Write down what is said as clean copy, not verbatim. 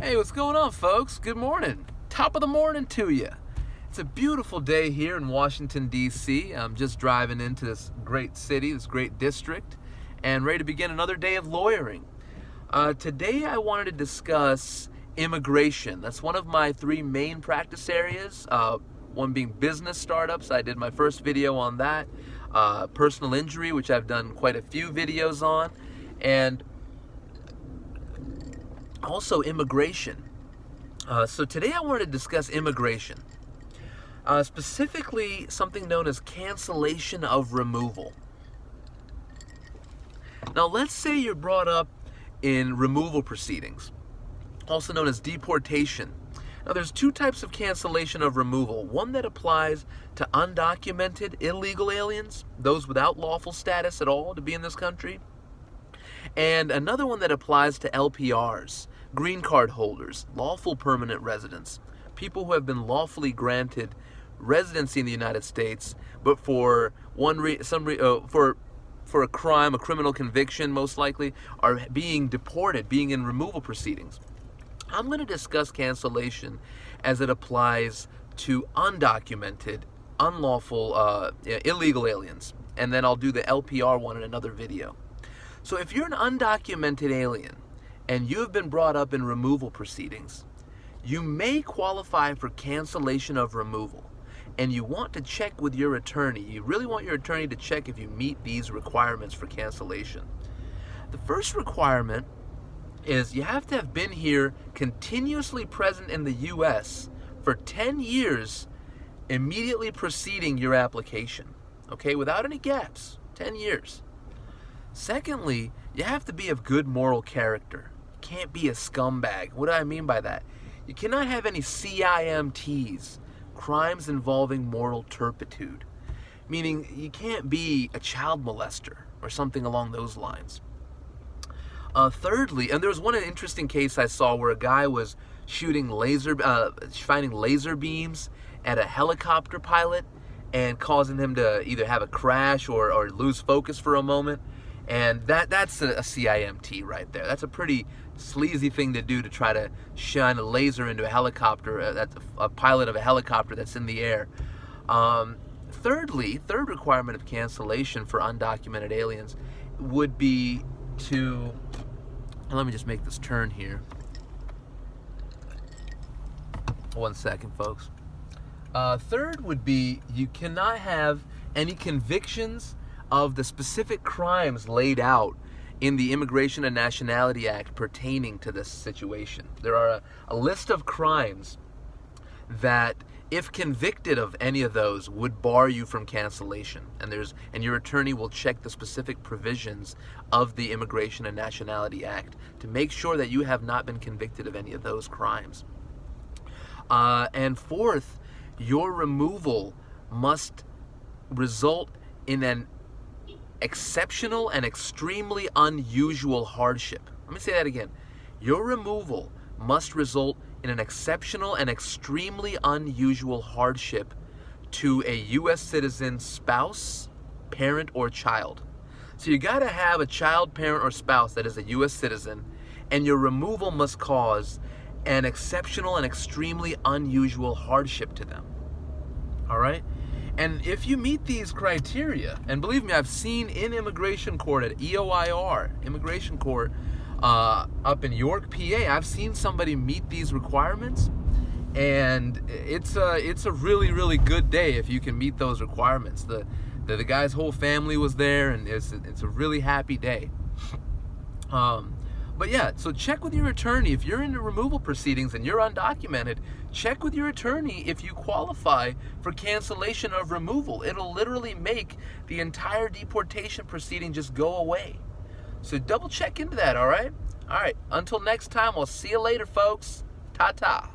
Hey, what's going on, folks? Good morning. Top of the morning to you. It's a beautiful day here in Washington, D.C. I'm just driving into this great city, this great district, and ready to begin another day of lawyering. Today I wanted to discuss immigration. That's one of my three main practice areas, one being business startups. I did my first video on that. Personal injury, which I've done quite a few videos on, and also immigration. So today I wanted to discuss immigration, specifically something known as cancellation of removal. Now let's say you're brought up in removal proceedings, also known as deportation. Now there's two types of cancellation of removal. One that applies to undocumented illegal aliens, those without lawful status at all to be in this country, and another one that applies to LPRs, green card holders, lawful permanent residents, people who have been lawfully granted residency in the United States, but for for a crime, a criminal conviction most likely, are being deported, being in removal proceedings. I'm going to discuss cancellation as it applies to undocumented, unlawful, illegal aliens, and then I'll do the LPR one in another video. So if you're an undocumented alien and you have been brought up in removal proceedings, you may qualify for cancellation of removal, and you want to check with your attorney. You really want your attorney to check if you meet these requirements for cancellation. The first requirement is you have to have been here continuously present in the U.S. for 10 years immediately preceding your application, okay, without any gaps, 10 years. Secondly, you have to be of good moral character. You can't be a scumbag. What do I mean by that? You cannot have any CIMTs, crimes involving moral turpitude, meaning you can't be a child molester or something along those lines. Thirdly, and there was one interesting case I saw where a guy was finding laser beams at a helicopter pilot and causing him to either have a crash or lose focus for a moment. And that's a CIMT right there. That's a pretty sleazy thing to do, to try to shine a laser into a helicopter, that's a pilot of a helicopter that's in the air. Third requirement of cancellation for undocumented aliens would be to, let me just make this turn here. 1 second, folks. Third would be you cannot have any convictions of the specific crimes laid out in the Immigration and Nationality Act pertaining to this situation. There are a list of crimes that, if convicted of any of those, would bar you from cancellation. And your attorney will check the specific provisions of the Immigration and Nationality Act to make sure that you have not been convicted of any of those crimes. And fourth, your removal must result in an exceptional and extremely unusual hardship. Let me say that again. Your removal must result in an exceptional and extremely unusual hardship to a U.S. citizen's spouse, parent, or child. So you got to have a child, parent, or spouse that is a U.S. citizen, and your removal must cause an exceptional and extremely unusual hardship to them. All right? And if you meet these criteria, and believe me, I've seen in immigration court at EOIR, immigration court up in York, PA, I've seen somebody meet these requirements, and it's a really, really good day if you can meet those requirements. The guy's whole family was there, and it's a really happy day. But yeah, so check with your attorney. If you're in the removal proceedings and you're undocumented, check with your attorney if you qualify for cancellation of removal. It'll literally make the entire deportation proceeding just go away. So double check into that, all right? All right, until next time, I'll see you later, folks. Ta-ta.